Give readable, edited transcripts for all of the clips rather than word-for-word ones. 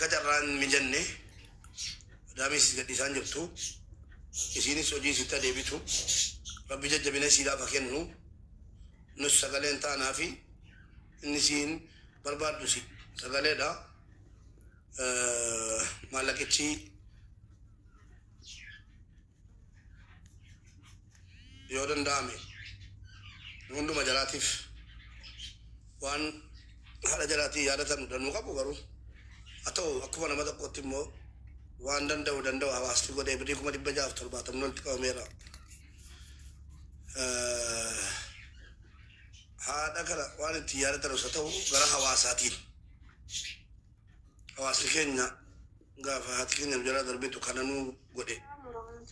أكجران مجنة داميس قديسان جبتو إسيني سوجي ستا ديبتو ربي جد بنا سيدا فكنو نص سقالين تانا في نسين برباد دوسي سقالي دا مالكتشي يودن دامي نوندو مجالاتيف وان هذا جلاتي يادة دنو كابو كارو atau aku mana mata kau timmo wan dandau awas tu kau deh beri aku mati baca after batam nanti kamera ada kala wan tiada terus atau gara hawasatin awas kenya enggak fahat kenya jalan terbetu karena nu kau deh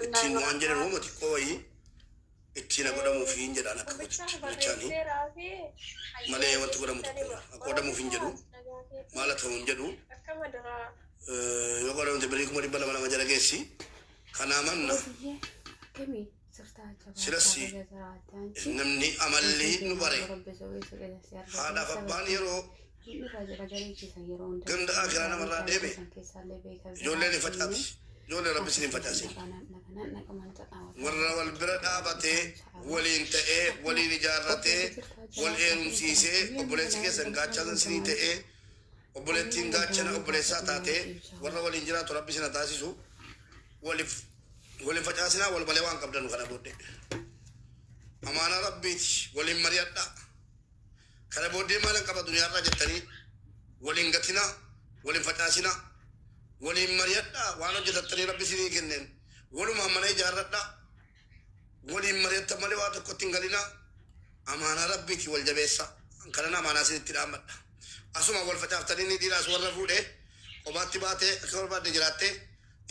itu nu anjir nu mati kau ini itu nak kau dah mufin jadi anak kau macam ni malah waktu kau dah mutu kau dah mufin jadi malah tahun jadi yo kalau untuk beri kumari bala bala majalah gesi, karena mana? Silasi, namni amali nubare. Ada kapan yero? Ganda akhirnya marah debe. Jole ni facat, jole rabi sini facasi. Marah wal berat abate, walin tee, walin jarate, walin sise, obboleh sike senggacan sini tee. Obboleettiin gaachana obboleessaa taate warra waliin jiraatu rabbi sina taasisu waliin facaasinaa wal malee waan qabdanu kana booddee amaana rabbiiti waliin mari'adha kana booddee maalan qaba duniyaarraa jettanii waliin gatinaa waliin facaasinaa waliin mari'adha waan hojjetattanii rabbi sinii kenneen walumaan mana ijaarradha waliin mari'atta malee waa tokkotti hin galinaa amaana rabbiiti wal jabeessa kana amaanaa sinitti dhaammadha asuma wal facaaftanii ni dhiiraas warra fuudhee qobaatti baatee akka barbaadde jiraattee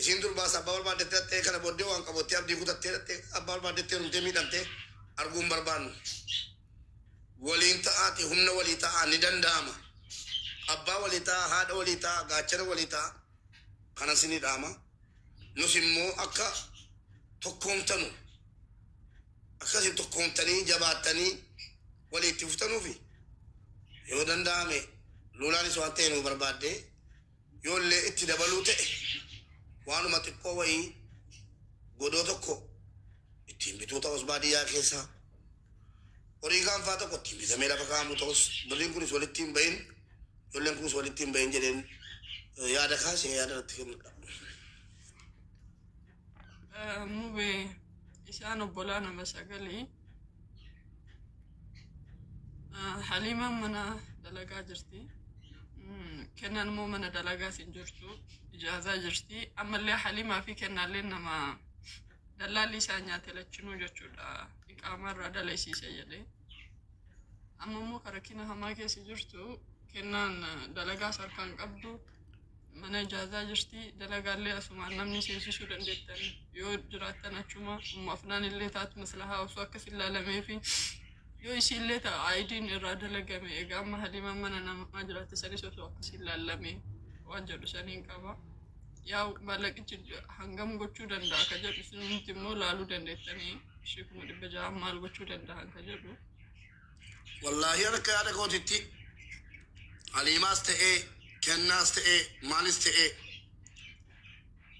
isiin durbaas abbaa barbaaddettee dhattee kana booddee waan qabottee abdii kutattee dhattee abbaa barbaaddettee humtee miidhamtee arguun barbaannu waliin ta'aati humna walii ta'aa ni danda'ama abbaa walii ta'aa haadha walii ta'aa gaachana walii ta'aa kana sinii dhaama nus immoo akka tokkoomtanu akkasiin tokkoomtanii jabaattanii waliitti fuftanuufi yoo danda'ame lolaanis waan ta'e nu barbaadde yoollee itti dabaluu ta'e waanuma xiqqoo wayii godoo tokko ittiin bituu ta'us baadiyyaa keessaa horii gaanfaa tokko ittiin bitamee lafa kaa'amu ta'us birriin kunis walitti hin bahin yoolleen kunis walitti hin bahin jedheen yaada kaasee yaada irratti kennudha. Mube isaan obbolaa nama sagalii Halimaan mana dalagaa jirti. Kennan immoo mana dalagaa sin jirtu ijaazaa jirti. Ammallee Halimaa fi kennaallee nama dallaalli isaa nyaate lachinuu jechuudha. Iqaamarraa dalaysiise jedhee. Amma immoo rakkina hamaa keessa jirtu kennaan dalagaa sarkaan qabdu mana ijaazaa jirti. Dalagaallee asumaan namni seensisuu dandeettan yoo jiraattan achuma afnaan illee taatu maslahaa osoo akkas ilaalamee fi yoo isiillee ta'a ayidiin irraa dalagame egaa amma Halimaan mana namaa jiraate sanis osoo akkas ilaalame waan jedhu saniin qaba. Yaa maallaqichi hangam gochuu danda'a ka jedhu sunumti immoo laaluu dandeettanii ishee 600 maal gochuu danda'an ka jedhu. Wallaahi harka yaada kootitti Halimaas ta'ee kennaas ta'ee maalis ta'ee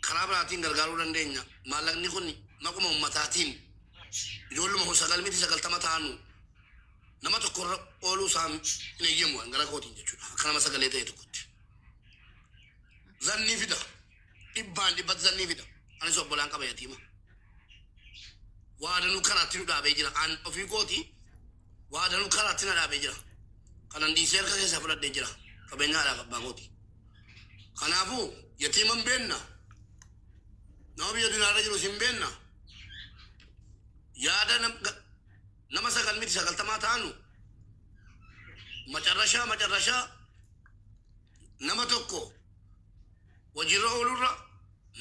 karaa biraatiin gargaaruu dandeenya. Maallaqni kun maquma ummataatiin ijoolluma 990 ta'anu nama tokko ooluu isaa hin eeyyamu gara kootiin jechuudha. Akka nama sagalee ta'e tokkotti. Zannii fida. Dhibbaan dhibbatti zannii fida. Anis obbolaan qaba yatiima. Waadanuu karaatti nu dhaabee jira. An ofii kooti waadanuu karaatti na dhaabee jira. Kanan dhiisee harka keessaa fudhadhee jira. Qabeenyaadhaaf abbaa kooti. Kanaafuu yatiima hin beenna. Nama biyya duniyaarra jiru hin beenna. Yaada nama 990 ta'anu macarrashaa nama tokko wajirra oolurra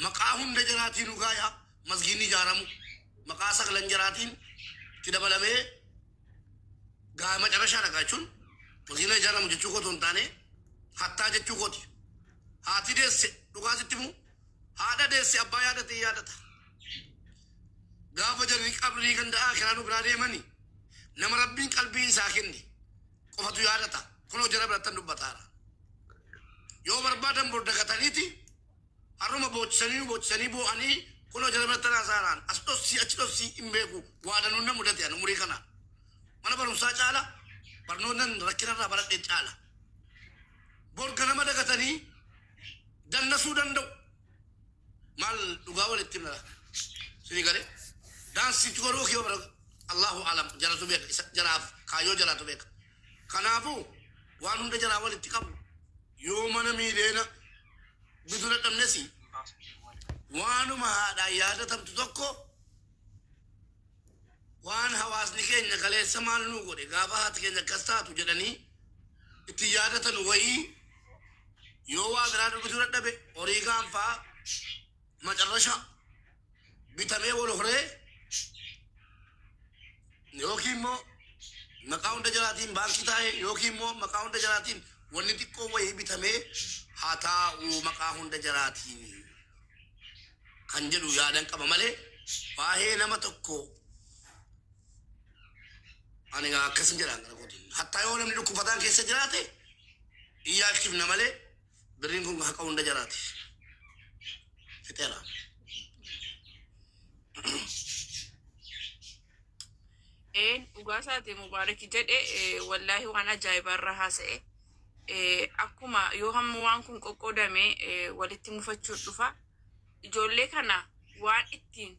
maqaa hunda jaraatiin ugaayaa masgiinni ijaaramu maqaa 9 jaraatiin itti dabalamee gaa macarrashaa dhagaa jechuun masgiinna ijaaramu jechuu kootu hin taane hattaa jechuu kooti. Haati deesse dhugaasitti mu haadha deesse abbaa yaadate yaadata. Gaafa jarri qabrii gandaa kiraanu biraa deemanii nama rabbiin qalbii isaa kenne qofatu yaadata kunoo jara birattan dubbataara yoo barbaadan bordakataniiti harruma boocisanii boo'anii kunoo jalabattanaa saaraan as dhossi achi dhossi hin beeku waadanuun na mudate anu umurii kana mana barumsaa caala barnootan rakkinarraa baradhee caala borga nama dagatanii dannasuu danda'u maal dhugaa walitti himna sini gale daansitti godhuu kiyoo bara Allahu alam jaratu beeka jaraaf kaayoo jalaatu beeka kanaafuu waan hunda jaraa walitti qabu yoo mana miileena bidura dhabnesi waanuma haadhaan yaadatamtu tokko waan hawaasni keenya kaleessa maal nuu godhe gaafa haati keenya akkas taatu jedhanii itti yaadatan wayii yoo waa biraa bidura dhabe horii gaanfaa macarrasha bitamee wal horee yookiin immoo maqaa hunda jalaatiin baankii taa'e yookiin immoo maqaa hunda jalaatiin wanni xiqqoo wayii bitamee haa taa'u maqaa hunda jalaatiin kan jedhu yaadan qaba malee waa'ee nama tokko ani akkasin jedhaan gara gootiin hattaa yoo namni dhukkubataan keessa jiraate iyyaalchifna malee birriin kun haqa hunda jalaati fixeera. Ugasaati Mubaarak jedhe wallaahi waan ajaa'ibarra haasa'e akkuma yoo hamma waan kun qoqqoodame walitti mufachuu dhufa ijoollee kana waan ittiin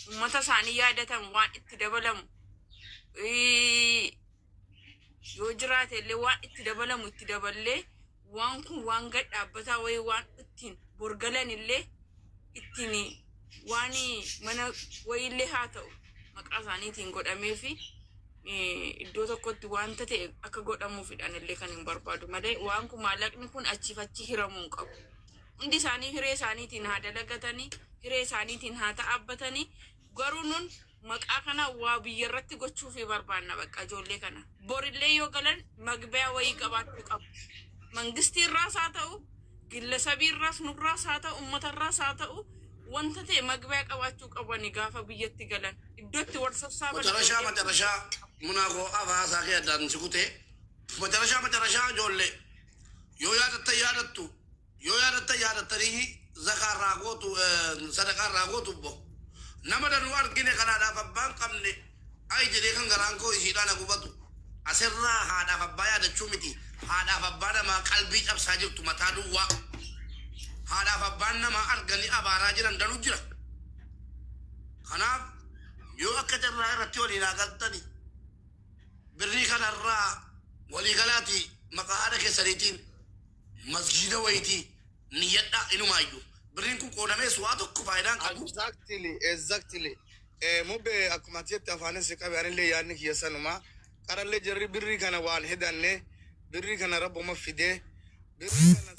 uummata isaanii yaadatan waan itti dabalamu yoo jiraate illee waan itti dabalamu itti daballee waan kun waan gad dhaabbataa wayii waan ittiin borgalan illee ittiin waan mana wayiillee haa ta'u maqaa isaaniitiin godhamee fi iddoo tokkotti wanta ta'e akka godhamuufidhaan illee kan hin barbaadu malee waan kun maallaqni kun achiif achi hiramuu hin qabu. Hundi isaanii hiree isaaniitiin haa dalagatanii hiree isaaniitiin haa ta'abbatanii garuu nun maqaa kana waa biyya irratti gochuu fi barbaanna bakka ijoollee kana. Borillee yoo galan magbiyaa wayii qabaachuu qabu. Mangistii irraas haa ta'u gillasabii irraas nurraas haa ta'u uummata irraas haa ta'u wanta ta'e magbiyaa qabaachuu qabani gaafa biyyatti galan iddootti wal sassaaban. Macarashaa munaakoo afaasaa kee addaan sikutee macarashaa ijoollee yoo yaadatta yaadattanii zakaarraa gootu sadaqaarraa gootu bo nama danuu argine kanaadhaaf abbaan qabne ay jedhee kan garaan koo ishiidhaan gubatu asirraa haadhaaf abbaa yaadachuu miti haadhaaf abbaa namaa qalbii cabsaa jirtu mataa duwwaa haadhaaf abbaan namaa arganii abaaraa jiran danuu jira kanaaf yoo akka carraa irratti waliin agartanii birrii kanarraa waliigalaati maqaa haadha keessaniitiin masjida wayitii niyyadhaa inumaayyuu birriin kun qoodamees waa tokko faayidaan qabu. Exactly. Mubbe akkuma jetti afaanis qabe anillee yaadni kiyya sanuma qarallee jarri birrii kana waan hedanne birrii kana rabbuma fidee birrii kana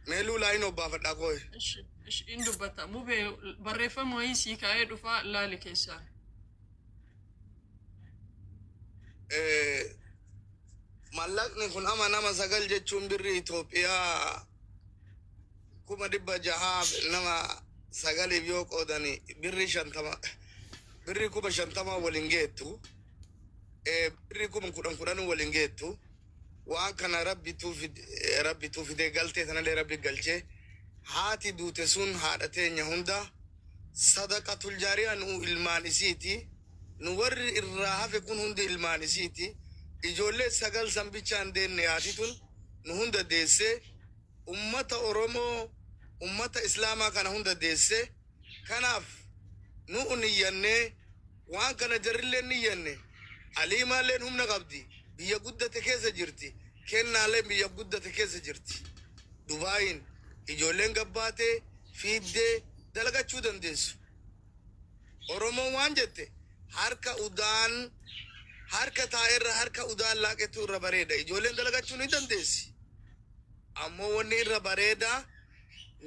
meeluu laayin obbaafadhaa kooye. In dubbata mubbe barreeffama wayii sii kaa'ee dhufaa laali keessaa. Mallaqni kun ama nama sagal jechuun birri Itoophiyaa 600 nama sagaliif yoo qoodani birri 50 waliin geettu birri 10 waliin geettu waan kana rabbitu fidee galtee sanallee rabbi galchee haati duute sun haadha teenya hunda sadaqatul jaariyaa nu ilmaan isiiti nu warri irraa hafe kun hundi ilmaan isiiti ijoollee sagal sambichaan deenne haatitun nu hunda deesse ummata Oromoo ummata Islaamaa kana hunda deesse kanaaf nu uniyyanne waan kana jarrillee niyyanne aliimaalleen humna qabdi biyya guddate keessa jirti kennaallee biyya guddate keessa jirti Dubaayin ijoolleen gabbaatee fiiddee dalagachuu dandeessu Oromoon waan jette harka taa'erra harka udaan laaqetu irra bareeda ijoolleen dalagachuu ni dandeessi ammoo wanni irra bareeda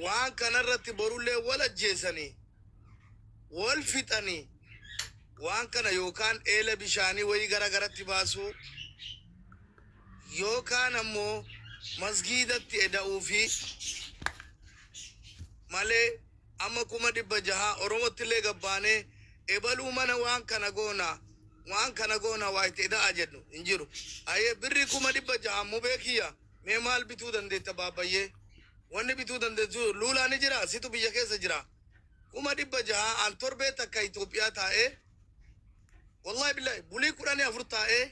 waan kanarratti borullee wal ajjeesanii wal fixanii waan kana yookaan eela bishaanii wayii garagaratti baasuu yookaan ammoo masgiidatti eda'uu fi malee amma 600 Oromottillee gabbaanee ebaluu mana waan kana goona waa itti eda'a jedhu hin jiru. Ayyee birri 600 ammoo beekiyya mee maal bituu dandeetta baabbayyee wanni bituu dandeessu luulaa ni jira situ biyya keessa jira kuma 600 an torbee takka Itoophiyaa taa'ee wallahi billahi bulii 14 taa'ee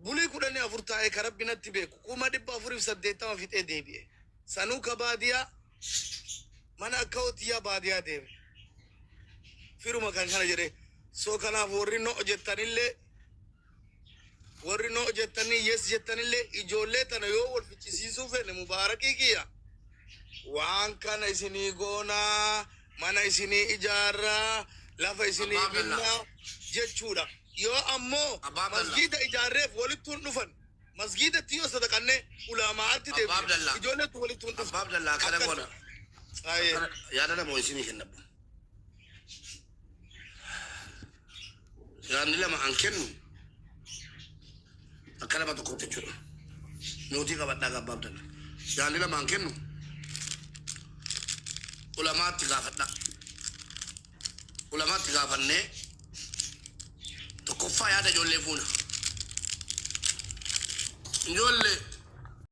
bulii 14 taa'ee ka rabbi natti beeku kuma 480 fixee deebi'e sanuu ka baadiyaa mana akka hootiyaa baadiyaa deeme firuma kan kana jedhe soo kanaaf warri no jettanii yes jettanillee ijoollee tana yoo wal ficcisiisuu fedhe mubaarakii kiyya waan kana isinii goonaa mana isinii ijaarraa lafa isinii binnaa jechuudha yoo ammoo masgiida ijaarreef walittuun dhufan masgiidatti yoo sadaqanne ulamaa'atti deebi'e ijoolleetu walittuun dhufa Abdallah kana goona yaada namoo isinii kennabu yaadni lama an kennu akkana ba tokko jechuudha nuti qabadhaa gabba Abdallah yaadni lama an kennu ulamaatti gaafannee tokkoffaa yaada ijoollee fuuna ijoollee